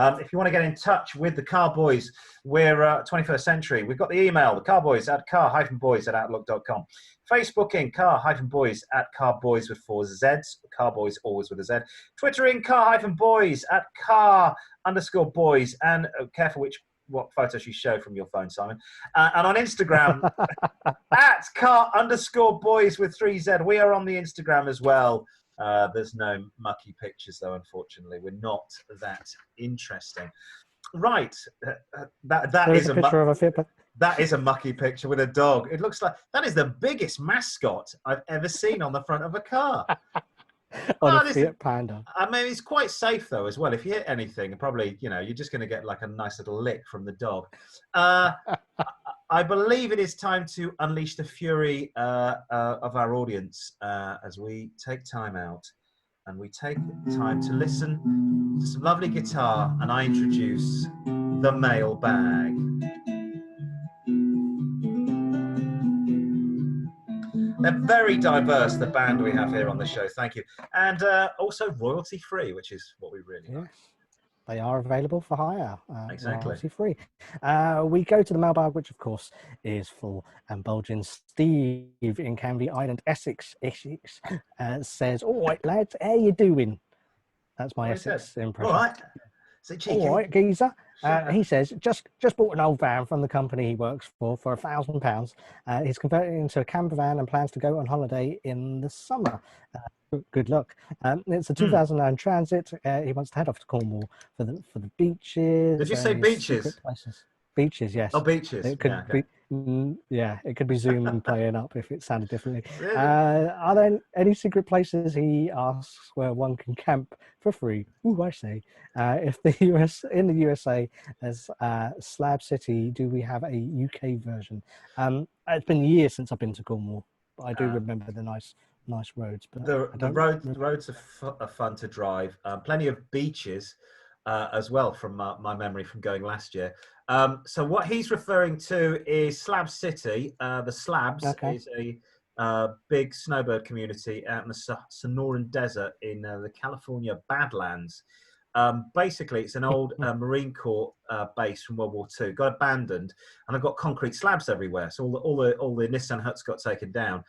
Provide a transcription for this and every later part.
If you want to get in touch with the Car-Boyz, we're 21st century. We've got the email, the Car-Boyz at car-boys@outlook.com. Facebooking, car-boys at Car-Boyz with 4 Zs. Car-Boyz always with a Z. Twittering, car-boys at car_boys. And careful what photos you show from your phone, Simon. And on Instagram, at car_boys with 3Z. We are on the Instagram as well. There's no mucky pictures, though, unfortunately. We're not that interesting. Right. That is a picture of a fit. That is a mucky picture with a dog. It looks like that is the biggest mascot I've ever seen on the front of a car. On a Fiat Panda. I mean, it's quite safe, though, as well. If you hit anything, probably, you're just going to get like a nice little lick from the dog. I believe it is time to unleash the fury of our audience as we take time out and we take time to listen to some lovely guitar, and I introduce the mailbag. They're very diverse, the band we have here on the show. Thank you. And also royalty free, which is what we really like. They are available for hire. Exactly. Royalty free. We go to the mailbag, which of course is full and bulging. Steve in Canvey Island, Essex, says, "All right, lads, how you doing?" That's my Essex impression. All right. So cheeky. All right, geezer. He says, just bought an old van from the company he works for £1,000. He's converting it into a camper van and plans to go on holiday in the summer. Good luck. It's a 2009 Transit. He wants to head off to Cornwall for the beaches. Did you say beaches? Beaches, yes. Oh, beaches. It could be. It could be Zoom playing up if it sounded differently. Really? Are there any secret places, he asks, where one can camp for free? Ooh, I say. If in the USA, there's Slab City, do we have a UK version? It's been years since I've been to Cornwall, but I do remember the nice roads. But the roads are fun to drive. Plenty of beaches as well from my memory from going last year. So what he's referring to is Slab City. The Slabs is a big snowbird community out in the Sonoran Desert in the California Badlands. Basically, it's an old Marine Corps base from World War II. Got abandoned, and I've got concrete slabs everywhere. So all the Nissan huts got taken down.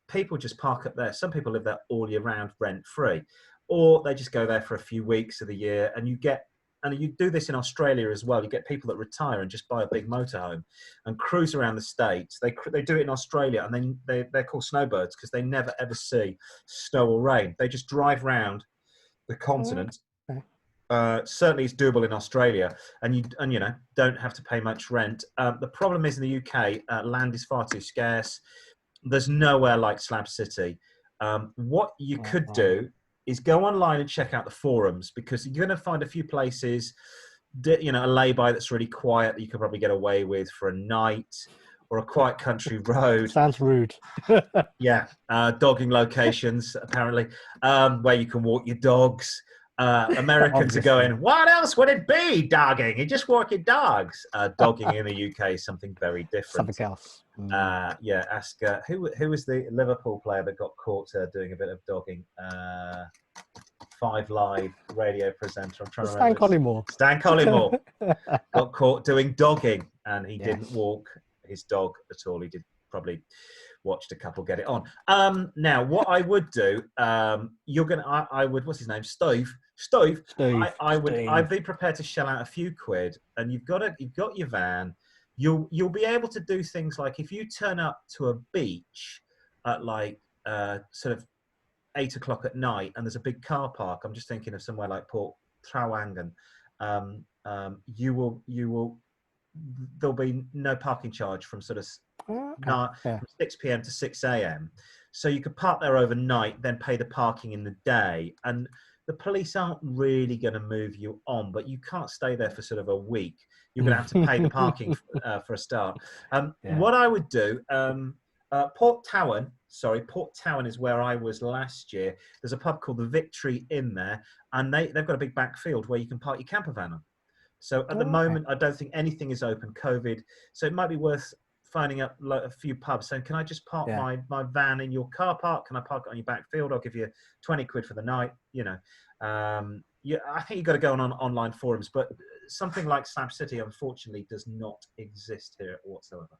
People just park up there. Some people live there all year round, rent free, or they just go there for a few weeks of the year. And you do this in Australia as well. You get people that retire and just buy a big motorhome and cruise around the States. They do it in Australia, and then they're called snowbirds because they never ever see snow or rain. They just drive around the continent. Certainly it's doable in Australia, and you don't have to pay much rent. The problem is in the UK, land is far too scarce. There's nowhere like Slab City. What you could do is go online and check out the forums, because you're going to find a few places, a lay-by that's really quiet that you could probably get away with for a night, or a quiet country road. Sounds rude. Dogging locations, apparently, where you can walk your dogs. Americans are going, what else would it be, dogging? You just walk your dogs. Dogging in the UK is something very different. Something else. Ask who was the Liverpool player that got caught doing a bit of dogging? 5 Live radio presenter. I'm trying to remember. Stan Collymore got caught doing dogging, and he didn't walk his dog at all. He did probably watched a couple get it on. Now, what I would do, I would. What's his name? Steve. I'd be prepared to shell out a few quid, and you've got your van. You'll be able to do things like, if you turn up to a beach at like sort of 8 o'clock at night, and there's a big car park. I'm just thinking of somewhere like Port Trawangan. There'll be no parking charge from sort of from 6 p.m. to 6 a.m. So you could park there overnight, then pay the parking in the day. And the police aren't really going to move you on, but you can't stay there for sort of a week. You're going to have to pay the parking for a start. What I would do, Port Towan is where I was last year. There's a pub called the Victory Inn there, and they've got a big back field where you can park your camper van on. So at the moment, I don't think anything is open, COVID. So it might be worth finding up a few pubs saying, can I just park my van in your car park? Can I park it on your back field? I'll give you 20 quid for the night, I think you've got to go on online forums, but something like Slab City, unfortunately, does not exist here whatsoever.